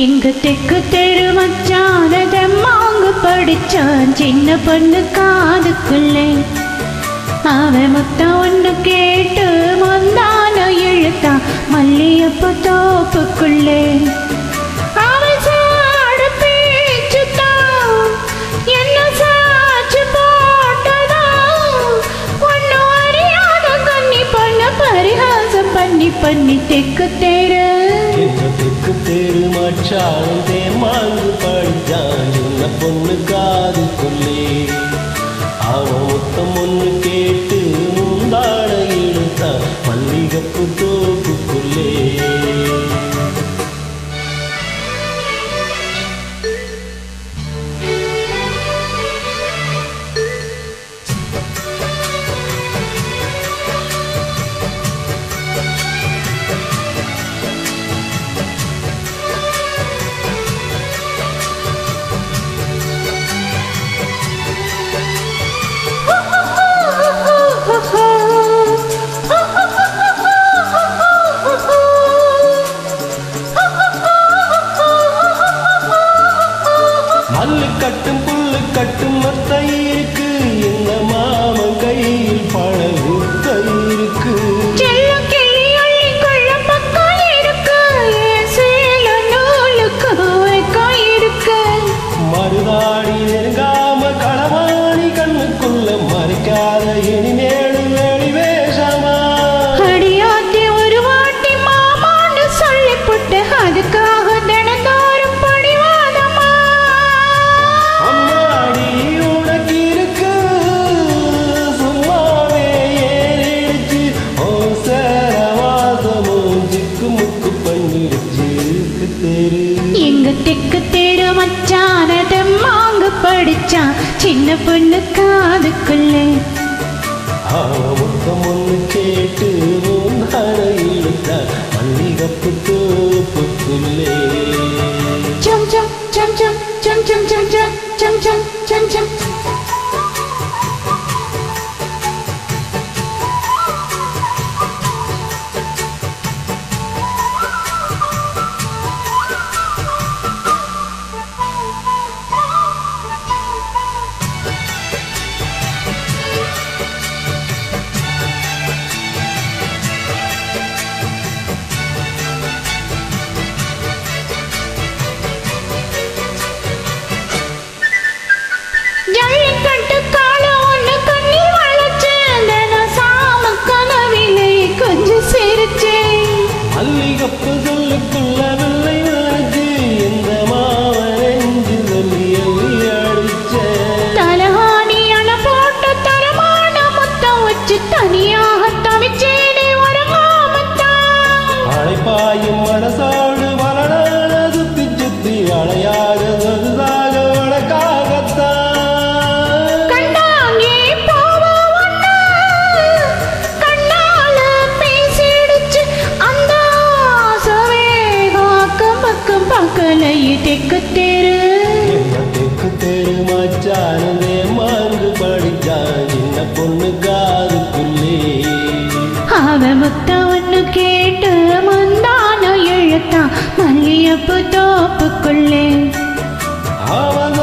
எங்க தெற்கு தெரு மச்சானத மாங்கு படிச்சான் சின்ன பொண்ணு காதுக்குள்ளே. அவன் முத்தம் ஒன்று கேட்டு மந்தான இழுத்தா மல்லியப்ப தோப்புக்குள்ளே. அவன் சாடு பேச்சுத்தான் என்ன சாச்சு போட்டதா, ஒன்னு அறியாத கன்னி பண்ண பரிகாசம் பண்ணி பண்ணி தெற்கு தெரு தெற்கு தெரு மச்சான் தேமாங்கு படிச்சான் சின்ன பொண்ணு காதுக்குள்ளே. அவன் மொத்தம் ஒன்று கேட்டு முந்தாட இழுத்தான் மல்லிகப்பு தோப்புக்குள்ளே. மல்லு கட்டும் புல்லு கட்டும் மத்த இருக்கு, இந்த மாமன் கையில் பழகு இருக்கு. மருதாடி நெருங்காம களவாணி கண்ணுக்குள்ள மறைக்காத இனிமேடு வேடி வேஷமா. அடியாத்தி ஒரு வாட்டி மாமான்னு சொல்லிப்புட்டு அதுக்காக தினந்தோறும் படிவாதமா. அம்மாடி உனக்கு இருக்கு சும்மாவே ஏறிடுச்சு, ஓ சேரவாசமும் சிக்கு முக்கு பண்ணிடுச்சு தெரு. எங்க தெற்கு தெரு மச்சானத மாங்கு படிச்சான் சின்ன பொண்ணு காதுக்குள்ளே. மொத்தம் ஒன்று கேட்டு முந்தான இழுத்தார் மல்லிகப்பு தோப்புக்குள்ளே. சம் சம் சம் சம் சம் சம் சம் சம் சம் சம் சம். மல்லிகப்பு சொல்லுக்குள்ள வெள்ளை விளைஞ்சு இந்த மாவனஞ்சு சொல்லி அடிச்ச. தலகாணி அணை போட்டு தரமான முத்தம் வச்சு தனியாக தவிச்சேனே உறங்காமத்தான். அழைப்பாயும் மனசோடு வளனான சுத்தி சுத்தி அழையாக சொல்லாக உனக்காகத்தான். கண்டாங்கே போவ ஒண்ணு கண்ணால பேசிடுச்சு, அந்த ஆசவே காக்கம் பக்கம் பக்கலையே தெற்கு தெரு. தெற்கு தெரு மச்சானதே மாங்கு படிச்சான் சின்ன பொண்ணு காதுக்குள்ளே. அவன் முத்தம் ஒன்று கேட்டு மந்தான இழுத்தான் மல்லியப்பு தோப்புக்குள்ளே. அவன்